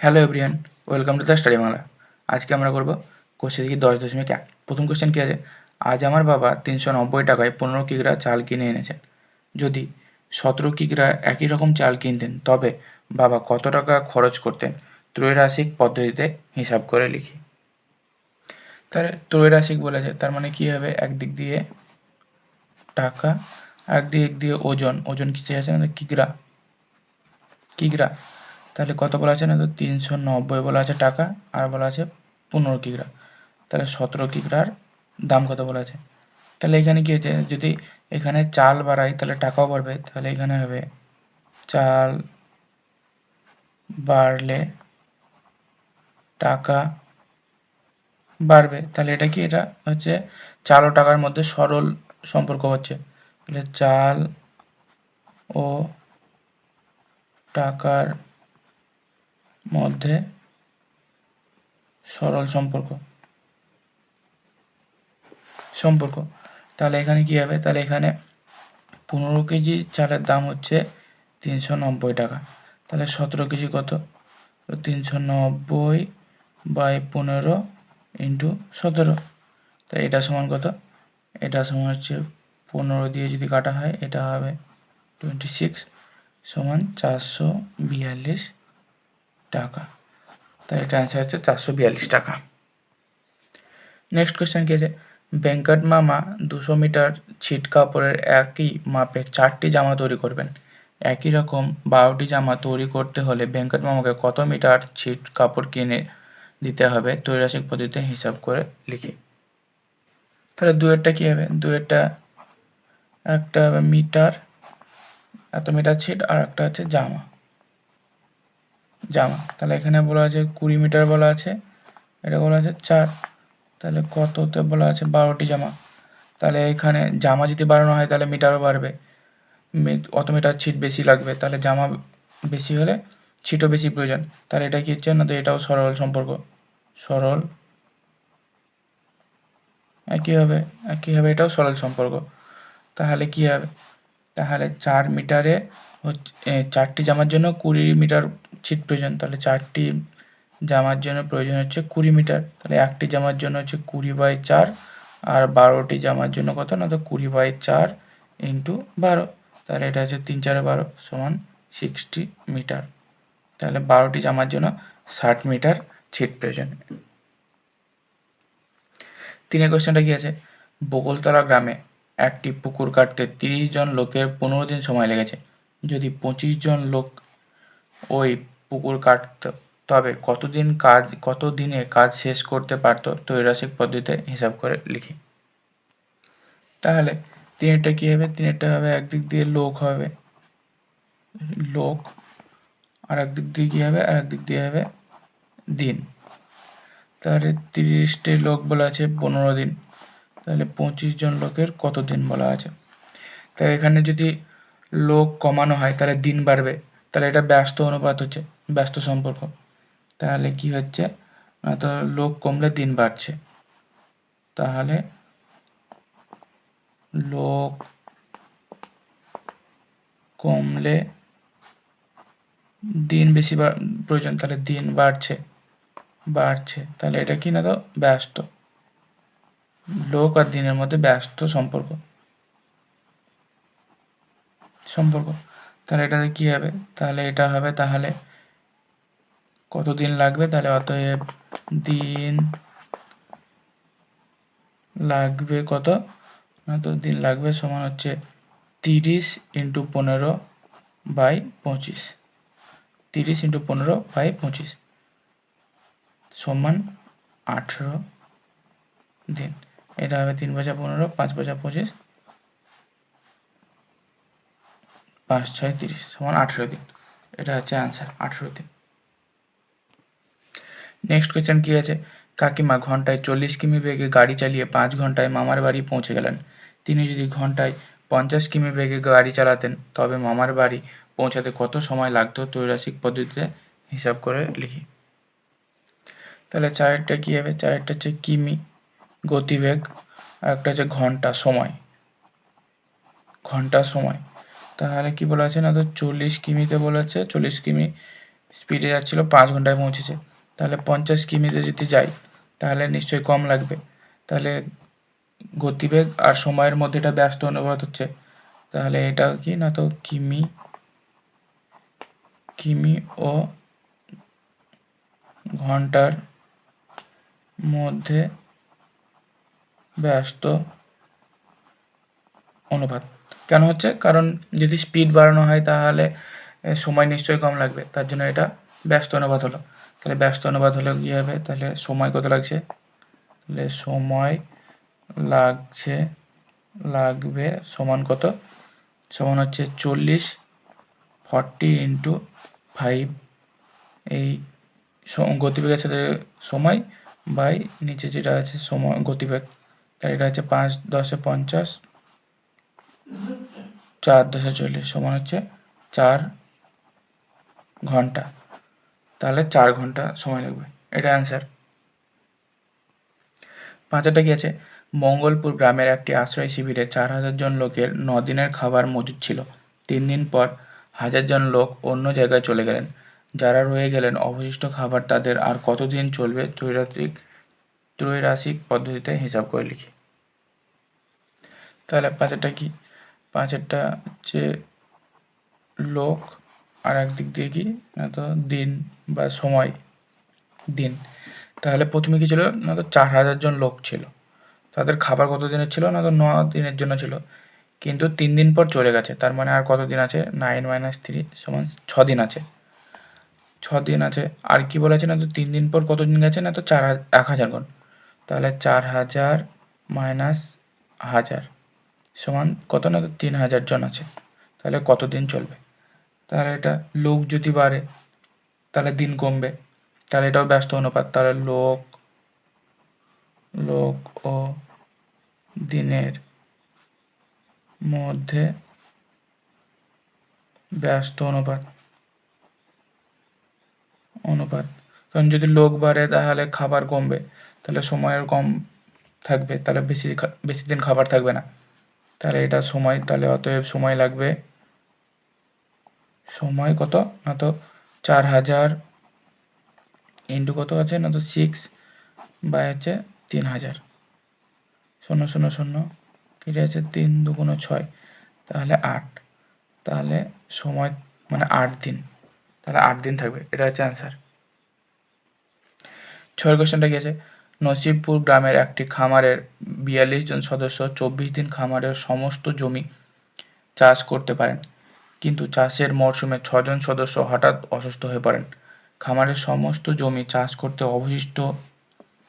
Hello everyone, welcome to the study Bangla. আজকে আমরা করব কোষে থেকে 10.1। প্রথম কোশ্চেন কী আছে? আজ আমার বাবা 390 টাকায় 15 কিগ্রা চাল কিনে এনেছেন। যদি 17 কিগ্রা একই রকম চাল কিনতেন তবে বাবা কত টাকা খরচ করতেন? ত্রৈরাশিক পদ্ধতিতে হিসাব করে লিখি। তাহলে ত্রৈরাশিক বলেছে, তার মানে কী হবে? একদিক দিয়ে টাকা, একদিক দিয়ে ওজন। ওজন কিসে আছে না? কিগ্রা। তাহলে কত বলা আছে না? তো 390 বলা আছে টাকা, আর বলা আছে 15 কিগ্রা। তাহলে 17 কিগ্রার দাম কত বলা আছে? তাহলে এখানে কি হচ্ছে, যদি এখানে চাল বাড়াই তাহলে টাকাও বাড়বে। তাহলে এখানে হবে চাল বাড়লে টাকা বাড়বে। তাহলে এটা কি? এটা হচ্ছে চাল ও টাকার মধ্যে সরল সম্পর্ক হচ্ছে। তাহলে চাল ও টাকার মধ্যে সরল সম্পর্ক। তাহলে এখানে কি হবে? তাহলে এখানে 15 কেজি চালের দাম হচ্ছে 390 টাকা। তাহলে 17 কেজি কত? 390 বাই 15 ইন্টু 17। তাই এটা সমান কত? এটা সমান হচ্ছে 15 দিয়ে যদি কাটা হয় এটা হবে 26 সমান 442 টাকা। তাই এটা অ্যান্সার হচ্ছে 442 টাকা। নেক্সট কোয়েশ্চেন কি আছে? ভেঙ্কট মামা 200 মিটার ছিট কাপড়ের একই মাপের 4টি জামা তৈরি করবেন। একই রকম 12টি জামা তৈরি করতে হলে ভেঙ্কট মামাকে কত মিটার ছিট কাপড় কিনে দিতে হবে? ত্রৈরাশিক পদ্ধতিতে হিসাব করে লিখি। তাহলে দুয়েরটা কী হবে? দুয়েরটা একটা হবে মিটার, এত মিটার ছিট, আর একটা হচ্ছে জামা। তাহলে এখানে বলা আছে 20 মিটার বলা আছে, এটা বলা আছে 4। তাহলে কততে বলা আছে? 12টি জামা। তাহলে এখানে জামা যদি বাড়ানো হয় তাহলে মিটারও বাড়বে, অত মিটার ছিট বেশি লাগবে। তাহলে জামা বেশি হলে ছিটও বেশি প্রয়োজন। তাহলে এটা কি হচ্ছে না? তো এটাও সরল সম্পর্ক। সরল একইভাবে এটাও সরল সম্পর্ক। তাহলে কি হবে? তাহলে 4 মিটারে হচ্ছে 4টি জামার জন্য 20 মিটার ছিট প্রয়োজন। তাহলে 4টি জামার জন্য প্রয়োজন হচ্ছে 20 মিটার। তাহলে একটি জামার জন্য হচ্ছে 20/4, আর 12টি জামার জন্য কত না? তো 20/4 ইন্টু 12। তাহলে এটা হচ্ছে 3 4 12 সমান 60 মিটার। তাহলে 12টি জামার জন্য 60 মিটার ছিট প্রয়োজন। 3 কোশ্চেনটা কি আছে? বকুলতলা গ্রামে একটি পুকুর কাটতে 30 জন লোকের 15 দিন সময় লেগেছে। যদি 25 জন লোক ওই পুকুর কাটত তবে কত দিনে কাজ শেষ করতে পারত? ত্রৈরাশিক পদ্ধতিতে হিসাব করে লিখি। তাহলে তিনেরটা কি হবে? তিনেরটা হবে একদিক দিয়ে লোক হবে, লোক, আর একদিক দিয়ে কি হবে? আর একদিক দিয়ে হবে দিন। তাহলে 30টি লোক বলা আছে 15 দিন। তাহলে 25 জন লোকের কত দিন বলা আছে? তাই এখানে যদি লোক কমানো হয় তাহলে দিন বাড়বে। তাহলে এটা ব্যস্ত অনুপাত হচ্ছে, ব্যস্ত সম্পর্ক। তাহলে কি হচ্ছে না? তো লোক কমলে দিন বাড়ছে। তাহলে লোক কমলে দিন বেশি প্রয়োজন। তাহলে দিন বাড়ছে। তাহলে এটা কি না? তো ব্যস্ত। লোক আর দিনের মধ্যে ব্যস্ত সম্পর্ক। তাহলে এটাতে কি হবে? তাহলে এটা হবে, তাহলে কত দিন লাগবে? তাহলে অতএব দিন লাগবে কত না? তো দিন লাগবে সমান হচ্ছে 30 ইন্টু 15 বাই 25। 30 ইন্টু 15 বাই 25 সমান 18 দিন। এটা হবে 3 5 15, 5 5 25, 5 6 30 সমান 18 দিন। এটা হচ্ছে অ্যান্সার, 18 দিন। নেক্সট কোয়েশ্চেন কি আছে? কাকিমা ঘন্টায় 40 কিমি বেগে গাড়ি চালিয়ে 5 ঘন্টায় মামার বাড়ি পৌঁছে গেলেন। তিনি যদি ঘন্টায় 50 কিমি বেগে গাড়ি চালাতেন তবে মামার বাড়ি পৌঁছাতে কত সময় লাগতো? ত্রৈরাশিক পদ্ধতিতে হিসাব করে লিখি। তাহলে চারেরটা কি হবে? চারেরটা হচ্ছে কিমি গতিবেগ, আর একটা হচ্ছে ঘন্টা সময়। তাহলে কি বলা আছে না? তো 40 কিমিতে বলা আছে 40 কিমি স্পিডে যাচ্ছিল 5 ঘন্টায় পৌঁছেছে, তাহলে 50 কিমিতে যদি যাই তাহলে নিশ্চয়ই কম লাগবে। তাহলে গতিবেগ আর সময়ের মধ্যে এটা ব্যস্ত অনুপাত হচ্ছে, তাহলে এটা কি না তো কিমি ও ঘন্টার মধ্যে ব্যস্ত অনুপাত। কেন হচ্ছে? কারণ যদি স্পিড বাড়ানো হয় তাহলে সময় নিশ্চয়ই কম লাগবে, তার জন্য এটা ব্যস্ত অনুপাত হলো। তাহলে ব্যস্ত অনুপাত হলে কী হবে? তাহলে সময় কত লাগছে? তাহলে সময় লাগবে সমান কত? সমান হচ্ছে 40 ইন্টু 5, এই গতিবেগের সাথে সময় বাই নিচে যেটা আছে সময় গতিবেগ, তাহলে এটা হচ্ছে 5 10 50, 4 10 40 সমান হচ্ছে 4 ঘন্টা। তাহলে 4 ঘন্টা সময় লাগবে, এটা অ্যান্সার। 5টা কি আছে? মঙ্গলপুর গ্রামের একটি আশ্রয় শিবিরে 4000 জন লোকের 9 দিনের খাবার মজুদ ছিল। 3 দিন পর 1000 জন লোক অন্য জায়গায় চলে গেলেন। যারা রয়ে গেলেন অবশিষ্ট খাবার তাদের আর কতদিন চলবে ত্রৈরাশিক পদ্ধতিতে হিসাব করে লিখি। তাহলে 5টা কি? 5টা হচ্ছে লোক, আর একদিক দিয়ে কি না তো দিন বা সময়, দিন। তাহলে প্রথমে কি ছিল না তো 4000 জন লোক ছিল, তাদের খাবার কত দিনের ছিল না তো 9 দিনের জন্য ছিল, কিন্তু 3 দিন পর চলে গেছে, তার মানে আর কত দিন আছে? 9 - 3 সমান 6 দিন আছে। 6 দিন আছে। আর কি বলেছে না তো 3 দিন পর কত দিন গেছে না তো 1000 গুণ, তাহলে 4000 মাইনাস 1000 সমান কত না তো 3000 জন আছে, তাহলে কত দিন চলবে? তাহলে এটা লোক যদি বাড়ে তাহলে দিন কমবে, তাহলে এটাও ব্যস্ত অনুপাত, তাহলে লোক ও দিনের মধ্যে ব্যস্ত অনুপাত। কারণ যদি লোক বাড়ে তাহলে খাবার কমবে, তাহলে সময়ের কম থাকবে, তাহলে বেশি দিন খাবার থাকবে না, তাহলে এটা সময়, তাহলে অতএব সময় লাগবে, সময় কত না তো 4000 ইন্টু কত আছে না তো 6 বাই হচ্ছে 3000, 0 0 0 কেটে আছে 3 2 6, তাহলে 8, তাহলে সময় মানে 8 দিন, তাহলে 8 দিন থাকবে, এটা হচ্ছে অ্যান্সার। 6 কোশ্চেনটা কি আছে? নসিবপুর গ্রামের একটি খামারের 42 জন সদস্য 24 দিন খামারের সমস্ত জমি চাষ করতে পারেন, কিন্তু চাষের মরশুমে 6 জন সদস্য হঠাৎ অসুস্থ হয়ে পড়েন। খামারের সমস্ত জমি চাষ করতে অবশিষ্ট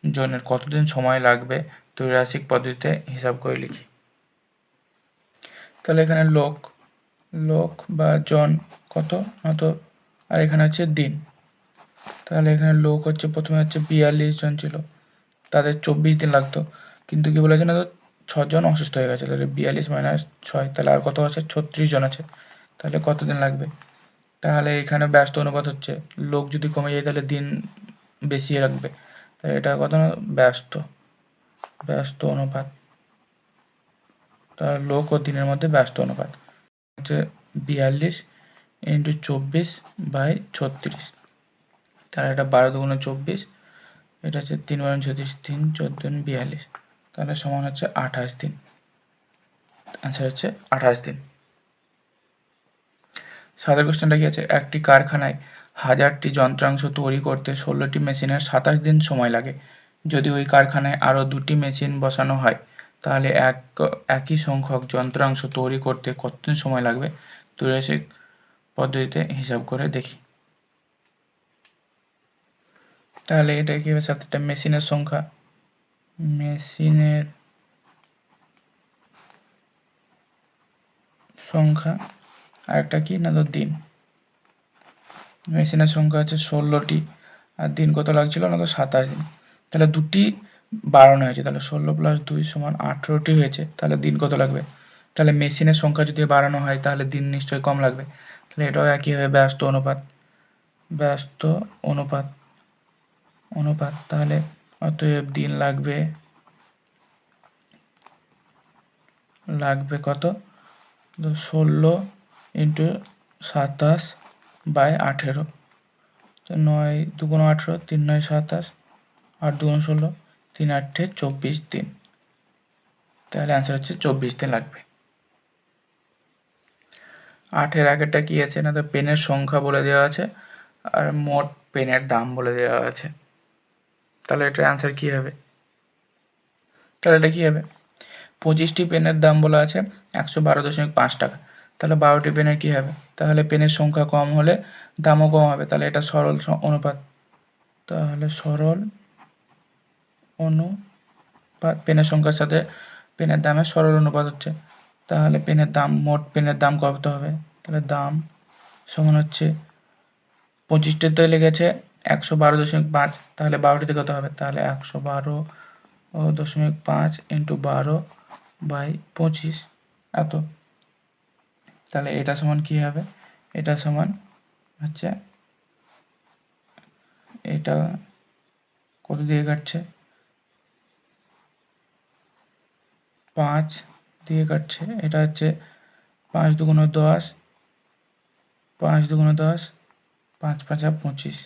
জনের কতদিন সময় লাগবে ত্রৈরাশিক পদ্ধতিতে হিসাব করে লিখি। তাহলে এখানে লোক বা জন কত না তো, আর এখানে হচ্ছে দিন, তাহলে এখানে লোক হচ্ছে প্রথমে হচ্ছে 42 জন ছিল, তাদের 24 দিন লাগতো, কিন্তু কি বলেছে না তো 6 জন অসুস্থ হয়ে গেছে, তাহলে 42 মাইনাস 6, তাহলে আর কত আছে? 36 জন আছে, তাহলে কতদিন লাগবে? তাহলে এখানে ব্যস্ত অনুপাত হচ্ছে, লোক যদি কমে যায় তাহলে দিন বেশি রাখবে, তাহলে এটা কত না ব্যস্ত অনুপাত, তাহলে লোক ও দিনের মধ্যে ব্যস্ত অনুপাত হচ্ছে 42 ইন্টু 24 বাই 36, তাহলে এটা 12 2 24, এটা হচ্ছে 3 12 36, 3 14 42, তাহলে সমান হচ্ছে 28 দিন, অ্যান্সার হচ্ছে 28 দিন। 7 কোশ্চেনটা কি আছে? একটি কারখানায় 1000টি যন্ত্রাংশ তৈরি করতে 16টি মেশিনের 27 দিন সময় লাগে। যদি ওই কারখানায় আরও 2টি মেশিন বসানো হয় তাহলে একই সংখ্যক যন্ত্রাংশ তৈরি করতে কতদিন সময় লাগবে ত্রৈরাশিক পদ্ধতিতে হিসাব করে দেখি। তাহলে এটা কি হবে? 7টা মেশিনের সংখ্যা আর একটা কি না তো দিন। মেশিনের সংখ্যা আছে 16টি, আর দিন কত লাগছিল না তো 27 দিন, তাহলে 2টি বাড়ানো হয়েছে, তাহলে 16 + 2 সমান 18টি হয়েছে, তাহলে দিন কত লাগবে? তাহলে মেশিনের সংখ্যা যদি বাড়ানো হয় তাহলে দিন নিশ্চয়ই কম লাগবে, তাহলে এটাও একইভাবে ব্যস্ত অনুপাত, তাহলে অতএব দিন লাগবে কত? 16 ইন্টু 27 বাই 18, তো 9 2 18, 3 9 27, 8 2 16, 3 8 24 দিন। তাহলে অ্যান্সার হচ্ছে 24 দিন লাগবে। 8-এর আগেরটা কি আছে না, তো পেনের সংখ্যা বলে দেওয়া আছে আর মোট পেনের দাম বলে দেওয়া আছে। তাহলে এটার অ্যান্সার কি হবে? তাহলে এটা কি হবে? 25টি পেনের দাম বলা আছে 112.5 টাকা। তাহলে 12টি পেনের কি হবে? তাহলে পেনের সংখ্যা কম হলে দামও কম হবে। তাহলে এটা সরল অনুপাত। তাহলে সরল অনুপাত পেনের সংখ্যার সাথে পেনের দামের সরল অনুপাত হচ্ছে। তাহলে পেনের দাম, মোট পেনের দাম কত হবে? তাহলে দাম সমান হচ্ছে 25টিতে লেগেছে 112.5, তাহলে 12টিতে কত হবে? তাহলে 112.5 ইন্টু 12/25 এত। তাহলে এটা সমান কি হবে? এটা সমান হচ্ছে, এটা কত দিয়ে কাটছে? 5 দিয়ে কাটছে। এটা হচ্ছে 5 দুগুণে 10, 5 দুগুণে 10, 5 5 25।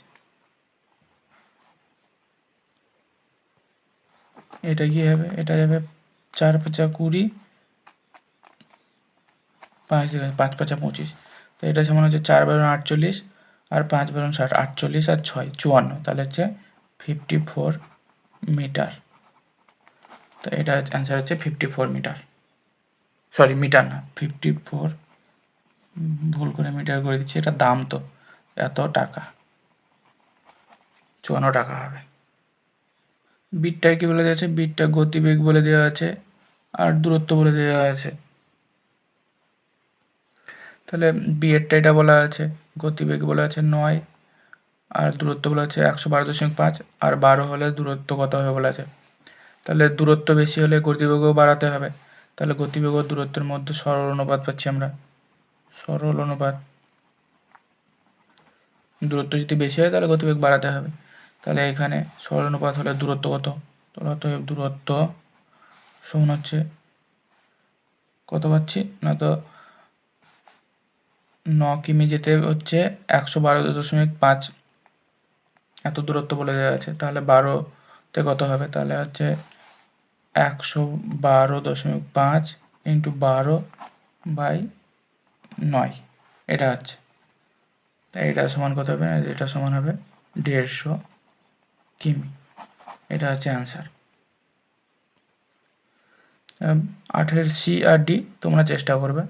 এটা কি হবে? এটা যাবে 4 5 20, 5 দিয়ে 5 5 25। তো এটা সমান হচ্ছে 4 × 48 আর 5 × 60, 48 আর 6 54। তাহলে হচ্ছে 54 মিটার। তো এটা অ্যান্সার হচ্ছে 54 মিটার। সরি, মিটার না, 54, ভুল করে মিটার করে দিচ্ছি। এটা দাম তো এত টাকা, 54 টাকা হবে। বিটটা কি বলে দেওয়া আছে? বিটটা গতিবেগ বলে দেওয়া আছে আর দূরত্ব বলে দেওয়া আছে। তাহলে বিয়েরটা এটা বলা আছে, গতিবেগ বলা আছে 9 আর দূরত্ব বলা আছে 112.5, আর 12 হলে দূরত্ব কত হবে বলা আছে। তাহলে দূরত্ব বেশি হলে গতিবেগও বাড়াতে হবে। তাহলে গতিবেগ ও দূরত্বের মধ্যে সরল অনুপাত পাচ্ছি আমরা। সরল অনুপাত, দূরত্ব যদি বেশি হয় তাহলে গতিবেগ বাড়াতে হবে। তাহলে এখানে সরল অনুপাত হলে দূরত্ব কত? অতএব দূরত্ব সমান হচ্ছে কত পাচ্ছি না, তো 9 কিমি যেতে হচ্ছে 112.5 এত দূরত্ব বলে দেওয়া আছে। তাহলে 12তে কত হবে? তাহলে হচ্ছে 112.5 ইন্টু 12/9 এটা হচ্ছে। তাই এটা সমান কত হবে? এটা সমান হবে 150 কিমি। এটা হচ্ছে অ্যান্সার। 8-এর সি আর ডি তোমরা চেষ্টা করবে,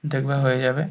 দেখবে হয়ে যাবে।